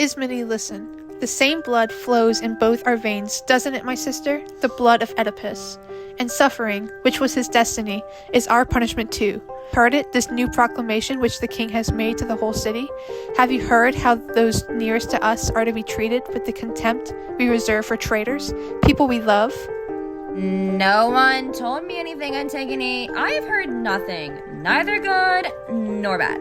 Ismene, listen. The same blood flows in both our veins, doesn't it, my sister? The blood of Oedipus. And suffering, which was his destiny, is our punishment too. Heard it, this new proclamation which the king has made to the whole city? Have you heard how those nearest to us are to be treated with the contempt we reserve for traitors, people we love? No one told me anything, Antigone. I have heard nothing, neither good nor bad,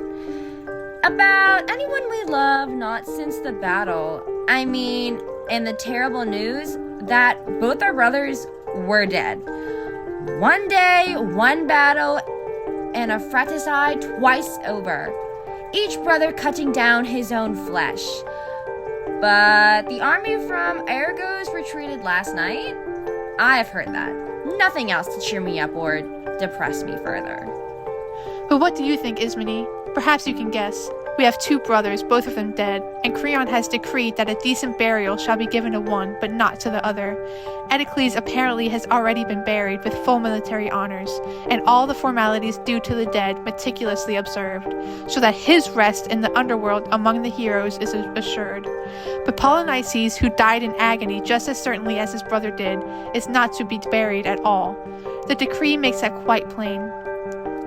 about anyone we love, not since the battle. I mean, and the terrible news that both our brothers were dead. One day, one battle, and a fratricide twice over, each brother cutting down his own flesh. But the army from Argos retreated last night. I have heard that. Nothing else to cheer me up or depress me further. But what do you think, Ismene? Perhaps you can guess. We have 2 brothers, both of them dead, and Creon has decreed that a decent burial shall be given to one, but not to the other. Eteocles apparently has already been buried with full military honors, and all the formalities due to the dead meticulously observed, so that his rest in the underworld among the heroes is assured. But Polynices, who died in agony just as certainly as his brother did, is not to be buried at all. The decree makes that quite plain.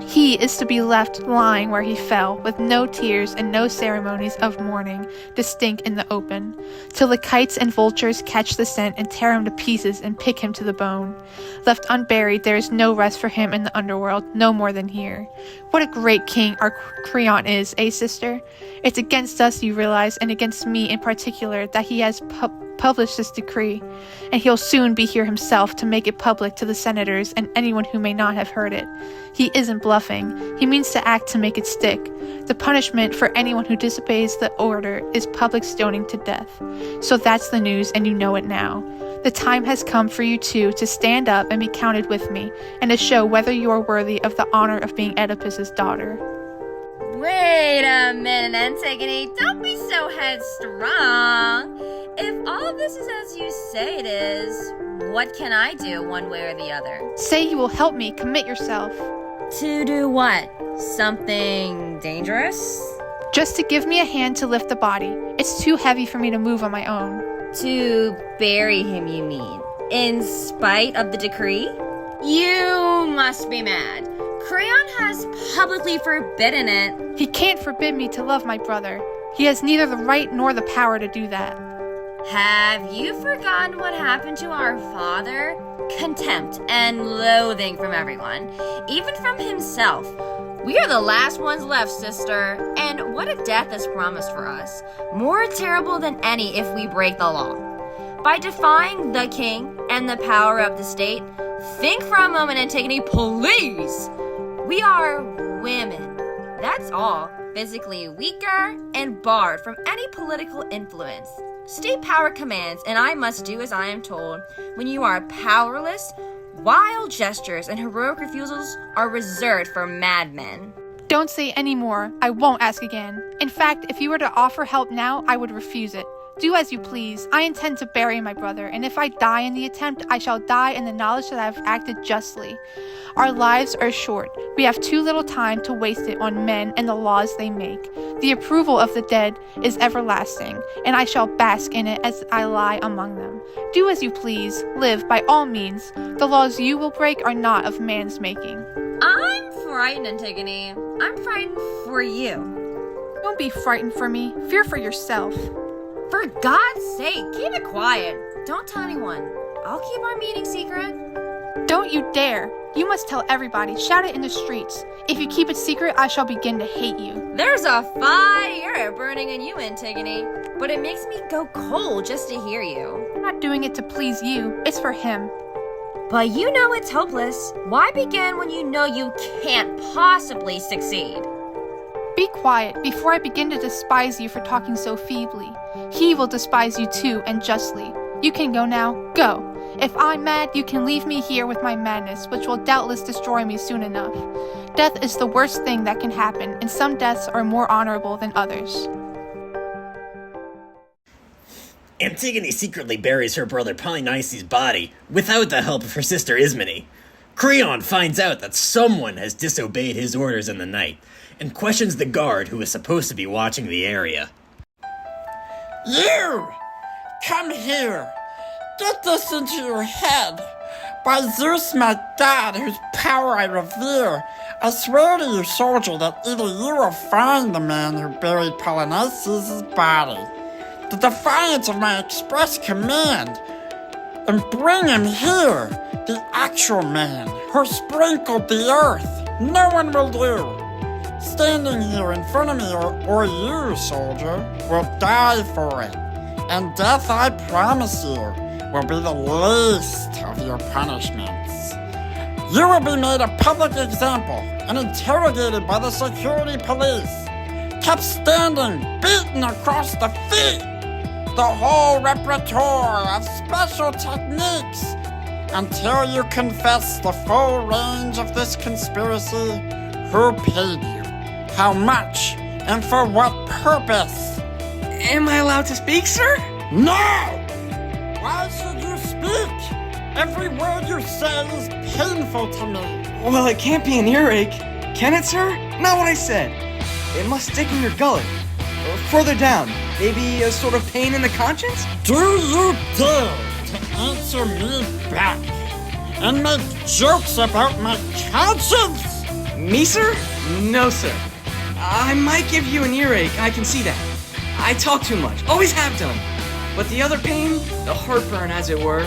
He is to be left lying where he fell, with no tears and no ceremonies of mourning, distinct in the open, till the kites and vultures catch the scent and tear him to pieces and pick him to the bone. Left unburied, there is no rest for him in the underworld, no more than here. What a great king our Creon is, eh, sister? It's against us, you realize, and against me in particular, that he has published this decree, and he'll soon be here himself to make it public to the senators and anyone who may not have heard it. He isn't bluffing. He means to act to make it stick. The punishment for anyone who disobeys the order is public stoning to death. So that's the news, and you know it now. The time has come for you two to stand up and be counted with me, and to show whether you are worthy of the honor of being Oedipus's daughter. Wait a minute, Antigone. Don't be so headstrong. If all of this is as you say it is, what can I do one way or the other? Say you will help me. Commit yourself. To do what? Something dangerous? Just to give me a hand to lift the body. It's too heavy for me to move on my own. To bury him, you mean? In spite of the decree? You must be mad. Creon has publicly forbidden it. He can't forbid me to love my brother. He has neither the right nor the power to do that. Have you forgotten what happened to our father? Contempt and loathing from everyone, even from himself. We are the last ones left, sister, and what a death is promised for us. More terrible than any if we break the law. By defying the king and the power of the state, think for a moment, Antigone, please! We are women. That's all. Physically weaker and barred from any political influence. State power commands, and I must do as I am told. When you are powerless, wild gestures and heroic refusals are reserved for madmen. Don't say any more. I won't ask again. In fact, if you were to offer help now, I would refuse it. Do as you please. I intend to bury my brother, and if I die in the attempt, I shall die in the knowledge that I have acted justly. Our lives are short. We have too little time to waste it on men and the laws they make. The approval of the dead is everlasting, and I shall bask in it as I lie among them. Do as you please. Live by all means. The laws you will break are not of man's making. I'm frightened, Antigone. I'm frightened for you. Don't be frightened for me. Fear for yourself. For God's sake, keep it quiet. Don't tell anyone. I'll keep our meeting secret. Don't you dare. You must tell everybody. Shout it in the streets. If you keep it secret, I shall begin to hate you. There's a fire burning in you, Antigone, but it makes me go cold just to hear you. I'm not doing it to please you. It's for him. But you know it's hopeless. Why begin when you know you can't possibly succeed? Be quiet before I begin to despise you for talking so feebly. He will despise you too, and justly. You can go now. Go. If I'm mad, you can leave me here with my madness, which will doubtless destroy me soon enough. Death is the worst thing that can happen, and some deaths are more honorable than others. Antigone secretly buries her brother Polynices' body without the help of her sister Ismene. Creon finds out that someone has disobeyed his orders in the night, and questions the guard who is supposed to be watching the area. You! Come here. Get this into your head. By Zeus, my god, whose power I revere, I swear to you, soldier, that either you will find the man who buried Polynices' body, the defiance of my express command, and bring him here, the actual man who sprinkled the earth. No one will do. Standing here in front of me, or you, soldier, will die for it. And death, I promise you, will be the least of your punishments. You will be made a public example and interrogated by the security police, kept standing, beaten across the feet, the whole repertoire of special techniques, until you confess the full range of this conspiracy. Who paid you? How much? And for what purpose? Am I allowed to speak, sir? No! Why should you speak? Every word you say is painful to me. Well, it can't be an earache, can it, sir? Not what I said. It must stick in your gullet. Or further down, maybe a sort of pain in the conscience? Do you dare to answer me back and make jokes about my conscience? Me, sir? No, sir. I might give you an earache, I can see that. I talk too much, always have done. But the other pain, the heartburn as it were,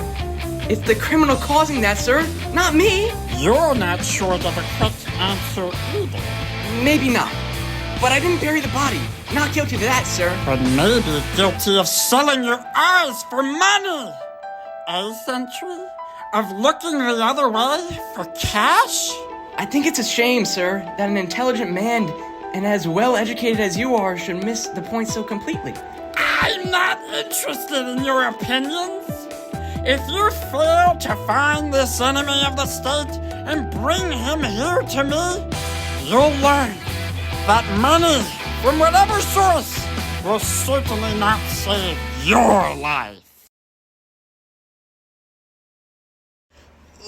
it's the criminal causing that, sir, not me. You're not sure of a quick answer either. Maybe not. But I didn't bury the body. Not guilty of that, sir. But maybe guilty of selling your eyes for money. A century? Of looking the other way for cash? I think it's a shame, sir, that an intelligent man and as well educated as you are should miss the point so completely. I'm not interested in your opinions. If you fail to find this enemy of the state and bring him here to me, you'll learn that money, from whatever source, will certainly not save your life.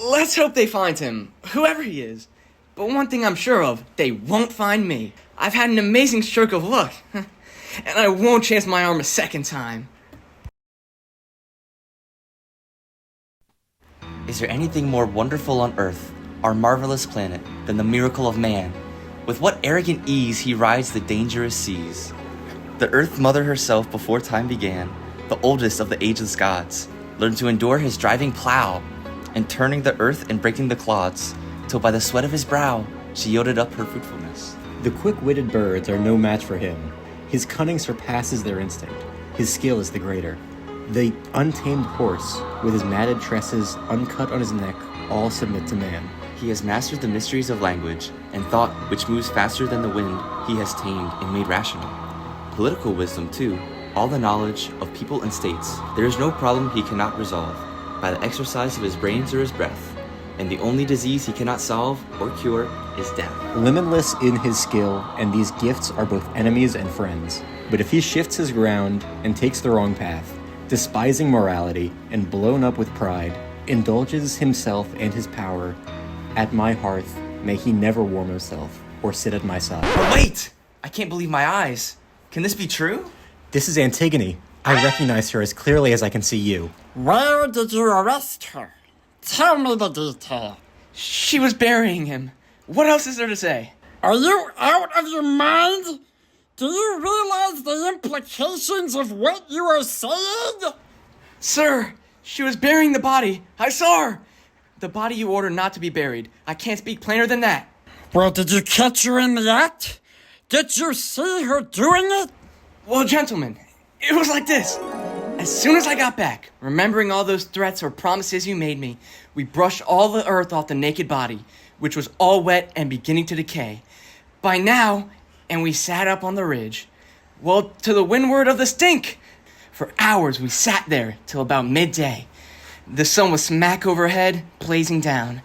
Let's hope they find him, whoever he is. But one thing I'm sure of, they won't find me. I've had an amazing stroke of luck, and I won't chance my arm a second time. Is there anything more wonderful on earth, our marvelous planet, than the miracle of man? With what arrogant ease he rides the dangerous seas. The earth mother herself before time began, the oldest of the ageless gods, learned to endure his driving plow, and turning the earth and breaking the clods, till by the sweat of his brow she yielded up her fruitfulness. The quick-witted birds are no match for him. His cunning surpasses their instinct. His skill is the greater. The untamed horse, with his matted tresses uncut on his neck, all submit to man. He has mastered the mysteries of language, and thought, which moves faster than the wind, he has tamed and made rational. Political wisdom, too, all the knowledge of people and states. There is no problem he cannot resolve, by the exercise of his brains or his breath, and the only disease he cannot solve or cure is death. Limitless in his skill, and these gifts are both enemies and friends. But if he shifts his ground and takes the wrong path, despising morality and blown up with pride, indulges himself and his power, at my hearth may he never warm himself or sit at my side. But wait! I can't believe my eyes. Can this be true? This is Antigone. I recognize her as clearly as I can see you. Where did you arrest her? Tell me the detail. She was burying him. What else is there to say? Are you out of your mind? Do you realize the implications of what you are saying? Sir, she was burying the body. I saw her. The body you ordered not to be buried. I can't speak plainer than that. Well, did you catch her in the act? Did you see her doing it? Well, gentlemen, it was like this. As soon as I got back, remembering all those threats or promises you made me, we brushed all the earth off the naked body, which was all wet and beginning to decay. By now, and we sat up on the ridge. Well, to the windward of the stink. For hours we sat there till about midday. The sun was smack overhead, blazing down.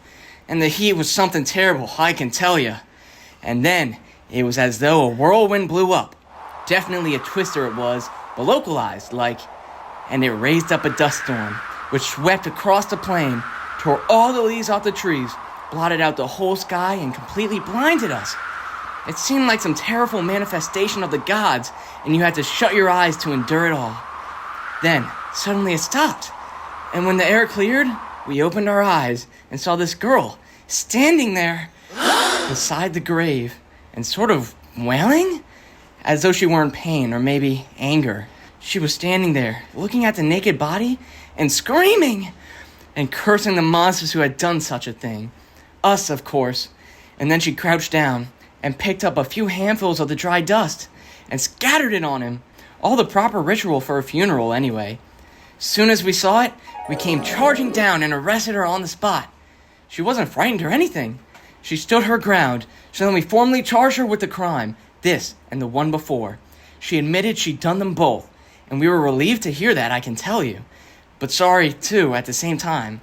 And the heat was something terrible, I can tell ya. And then, it was as though a whirlwind blew up. Definitely a twister it was, but localized, like. And it raised up a dust storm, which swept across the plain, tore all the leaves off the trees, blotted out the whole sky, and completely blinded us. It seemed like some terrible manifestation of the gods, and you had to shut your eyes to endure it all. Then, suddenly it stopped. And when the air cleared, we opened our eyes and saw this girl standing there beside the grave and sort of wailing, as though she were in pain or maybe anger. She was standing there, looking at the naked body and screaming and cursing the monsters who had done such a thing. Us, of course. And then she crouched down and picked up a few handfuls of the dry dust and scattered it on him. All the proper ritual for a funeral, anyway. Soon as we saw it, we came charging down and arrested her on the spot. She wasn't frightened or anything. She stood her ground, so then we formally charged her with the crime, this and the one before. She admitted she'd done them both, and we were relieved to hear that, I can tell you. But sorry, too, at the same time.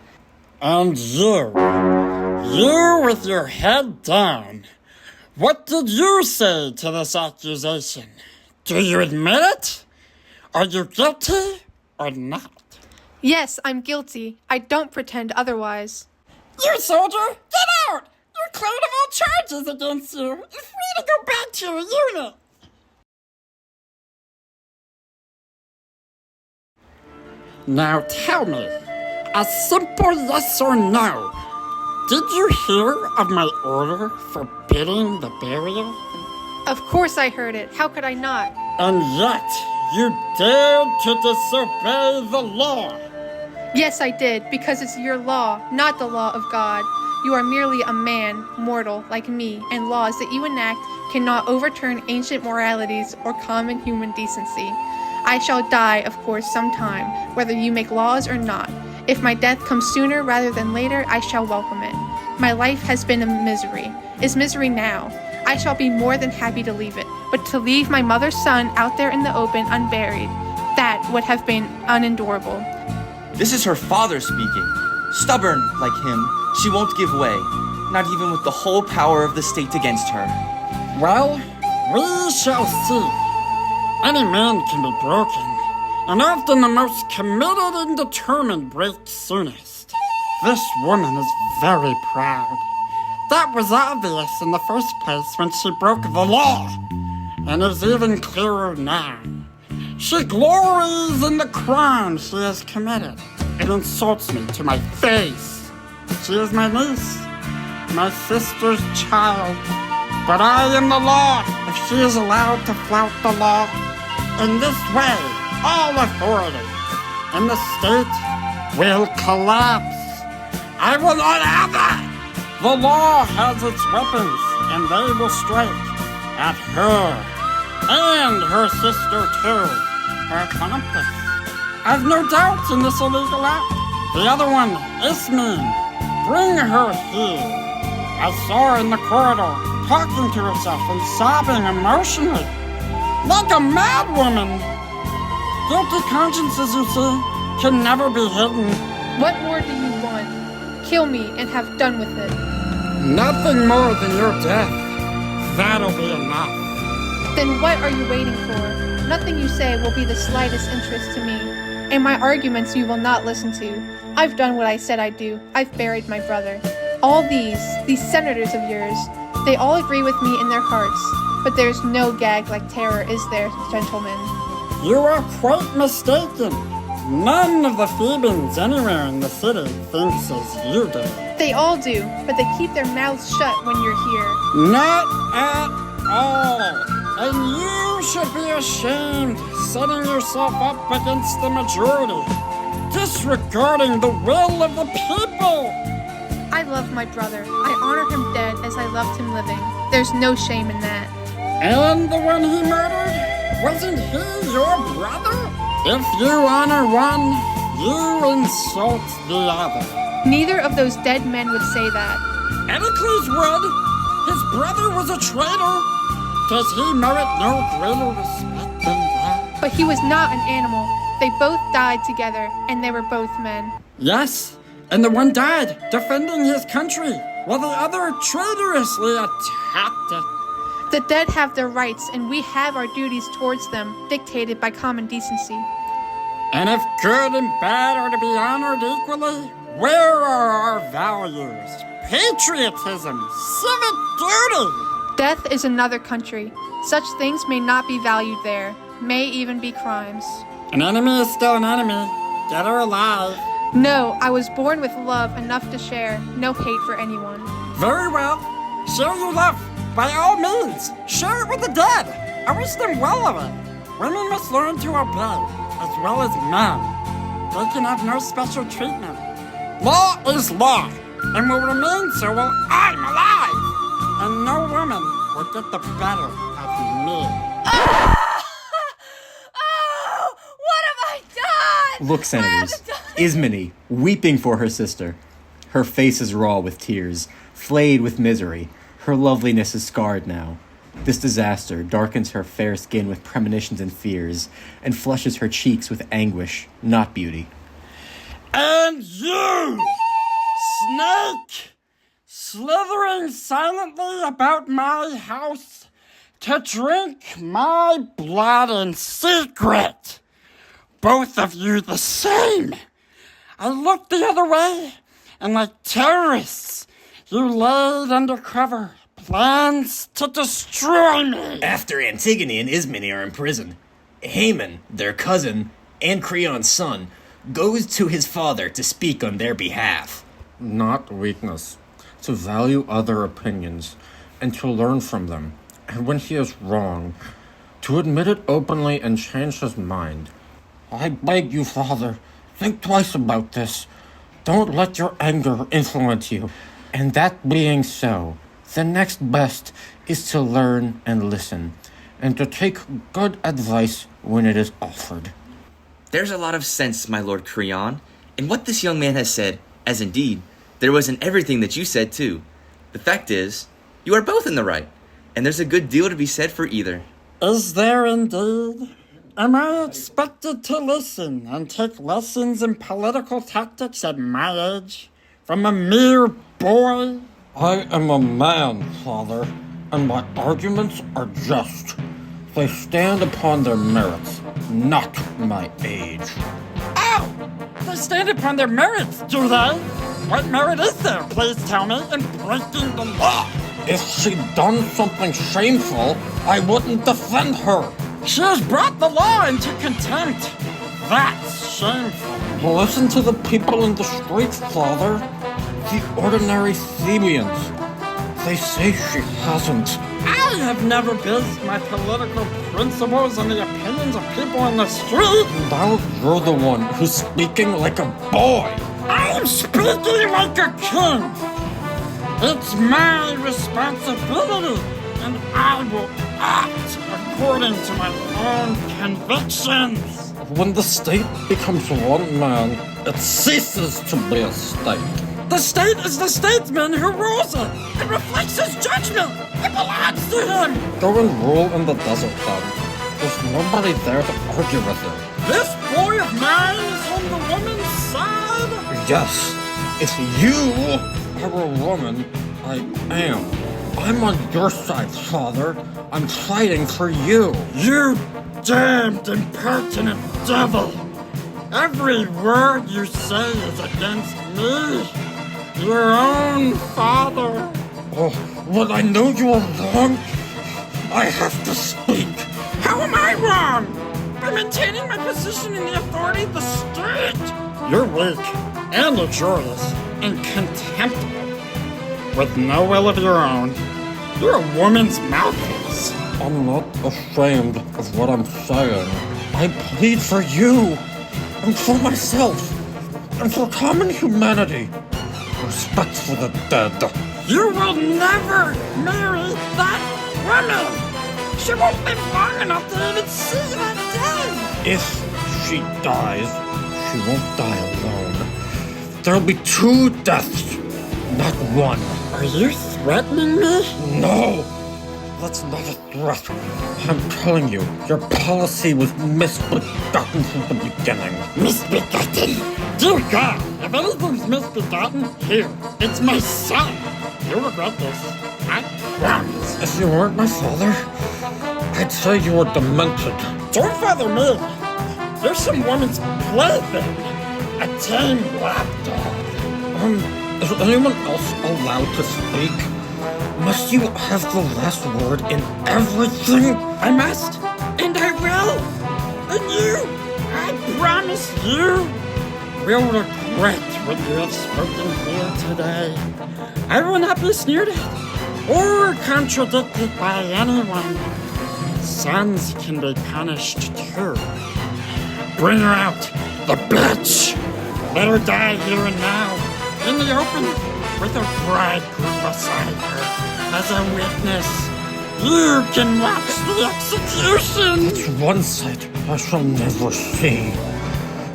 And you with your head down, what did you say to this accusation? Do you admit it? Are you guilty or not? Yes, I'm guilty. I don't pretend otherwise. You soldier, get out! You're cleared of all charges against you. You're free to go back to your unit. Now tell me, a simple yes or no. Did you hear of my order forbidding the burial? Of course I heard it. How could I not? And yet, you dared to disobey the law. Yes, I did, because it's your law, not the law of God. You are merely a man, mortal, like me, and laws that you enact cannot overturn ancient moralities or common human decency. I shall die, of course, sometime, whether you make laws or not. If my death comes sooner rather than later, I shall welcome it. My life has been a misery, is misery now. I shall be more than happy to leave it, but to leave my mother's son out there in the open unburied, that would have been unendurable. This is her father speaking. Stubborn like him, she won't give way, not even with the whole power of the state against her. Well, we shall see. Any man can be broken, and often the most committed and determined break soonest. This woman is very proud. That was obvious in the first place when she broke the law, and is even clearer now. She glories in the crime she has committed. It insults me to my face. She is my niece, my sister's child. But I am the law. If she is allowed to flout the law, in this way, all authority in the state will collapse. I will not have that. The law has its weapons, and they will strike at her and her sister too, her accomplice. I've no doubt in this illegal act. The other one, Ismene, bring her here. I saw her in the corridor, talking to herself and sobbing emotionally, like a mad woman. Guilty consciences, you see, can never be hidden. What more do you want? Kill me and have done with it. Nothing more than your death. That'll be enough. Then what are you waiting for? Nothing you say will be the slightest interest to me, and my arguments you will not listen to. I've done what I said I'd do. I've buried my brother. All these senators of yours, they all agree with me in their hearts, but there's no gag like terror, is there, gentlemen? You are quite mistaken. None of the Thebans anywhere in the city thinks as you do. They all do, but they keep their mouths shut when you're here. Not at all. And you should be ashamed, setting yourself up against the majority, disregarding the will of the people. I love my brother. I honor him dead as I loved him living. There's no shame in that. And the one he murdered, wasn't he your brother? If you honor one, you insult the other. Neither of those dead men would say that. Anticles would. His brother was a traitor. Does he merit no greater respect than that? But he was not an animal. They both died together, and they were both men. Yes, and the one died defending his country, while the other traitorously attacked it. The dead have their rights, and we have our duties towards them, dictated by common decency. And if good and bad are to be honored equally, where are our values? Patriotism, civic duty. Death is another country. Such things may not be valued there, may even be crimes. An enemy is still an enemy. Dead or alive. No, I was born with love enough to share, no hate for anyone. Very well. Share your love. By all means. Share it with the dead. I wish them well of it. Women must learn to obey, as well as men. They can have no special treatment. Law is law, and will remain so while I'm alive. And no woman will get the better of me. Oh! What have I done? Look, senators, Ismene, weeping for her sister. Her face is raw with tears, flayed with misery. Her loveliness is scarred now. This disaster darkens her fair skin with premonitions and fears, and flushes her cheeks with anguish, not beauty. And you, snake, slithering silently about my house to drink my blood in secret. Both of you the same. I looked the other way, and like terrorists, you laid under cover, plans to destroy me. After Antigone and Ismene are in prison, Haman, their cousin, and Creon's son, goes to his father to speak on their behalf. Not weakness, to value other opinions, and to learn from them, and when he is wrong, to admit it openly and change his mind. I beg you, Father, think twice about this. Don't let your anger influence you. And that being so, the next best is to learn and listen, and to take good advice when it is offered. There's a lot of sense, my lord Creon, in what this young man has said, as indeed, there was in everything that you said too. The fact is, you are both in the right, and there's a good deal to be said for either. Is there indeed? Am I expected to listen and take lessons in political tactics at my age? From a mere boy? I am a man, Father, and my arguments are just. They stand upon their merits, not my age. Oh! They stand upon their merits, do they? What merit is there, please tell me, in breaking the law? If she'd done something shameful, I wouldn't defend her. She has brought the law into contempt. That's shameful. Listen to the people in the streets, Father. The ordinary Thebans. They say she hasn't. I have never based my political principles on the opinions of people in the street. Now you're the one who's speaking like a boy. I am speaking like a king. It's my responsibility, and I will act according to my own convictions. When the state becomes one man, it ceases to be a state. The state is the statesman who rules it. It reflects his judgment. It belongs to him. Go and rule in the desert then. There's nobody there to argue with you. This boy of mine is on the woman's side. Yes, if you are a woman, I am. I'm on your side, Father. I'm fighting for you. You damned impertinent devil. Every word you say is against me. Your own father. Oh, when I know you are wrong, I have to speak. How am I wrong? By maintaining my position in the authority of the state. You're weak and luxurious and contemptible. With no will of your own, you're a woman's mouthpiece. I'm not ashamed of what I'm saying. I plead for you, and for myself, and for common humanity. Respect for the dead. You will never marry that woman! She won't live long enough to even see that day! If she dies, she won't die alone. There'll be 2 deaths, not 1. Are you threatening me? No! That's not a threat. I'm telling you, your policy was misbegotten from the beginning. Misbegotten? Dear God, if anything's misbegotten, here, it's my son. You'll regret this. I promise. If you weren't my father, I'd say you were demented. Don't father me. You're some woman's plaything. A tame lapdog. Is anyone else allowed to speak? Must you have the last word in everything? I must, and I will. And you, I promise you will regret what you have spoken here today. I will not be sneered at or contradicted by anyone. Sons can be punished too. Bring her out, the bitch! Let her die here and now, in the open, with her bridegroom beside her as a witness. You can watch the execution! It's one sight I shall never see.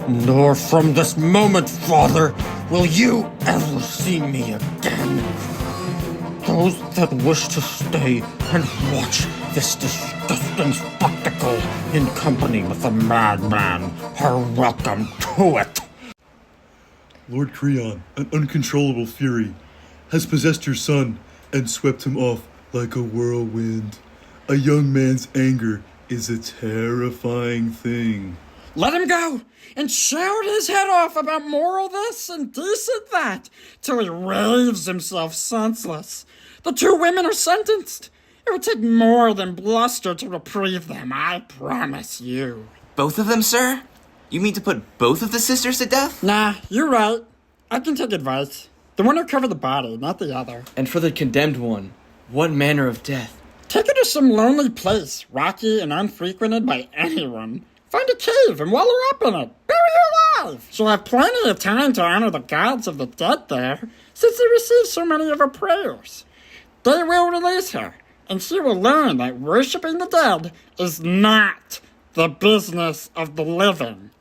Nor from this moment, Father, will you ever see me again. Those that wish to stay and watch this disgusting spectacle in company with a madman are welcome to it. Lord Creon, an uncontrollable fury, has possessed your son and swept him off like a whirlwind. A young man's anger is a terrifying thing. Let him go and shout his head off about moral this and decent that till he raves himself senseless. The two women are sentenced. It would take more than bluster to reprieve them, I promise you. Both of them, sir? You mean to put both of the sisters to death? Nah, you're right. I can take advice. The one who covered the body, not the other. And for the condemned one, what manner of death? Take her to some lonely place, rocky and unfrequented by anyone. Find a cave and wallow up in it. Bury her alive. She'll have plenty of time to honor the gods of the dead there, since they receive so many of her prayers. They will release her, and she will learn that worshipping the dead is not the business of the living.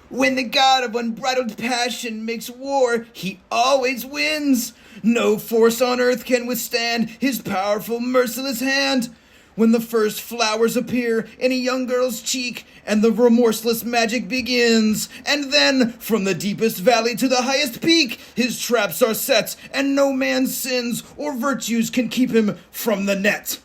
When the god of unbridled passion makes war, he always wins. No force on earth can withstand his powerful, merciless hand. When the first flowers appear in a young girl's cheek, and the remorseless magic begins, and then, from the deepest valley to the highest peak, his traps are set, and no man's sins or virtues can keep him from the net.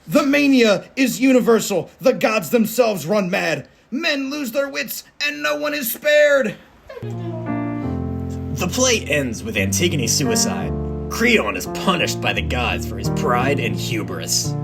The mania is universal. The gods themselves run mad. Men lose their wits, and no one is spared. The play ends with Antigone's suicide. Creon is punished by the gods for his pride and hubris.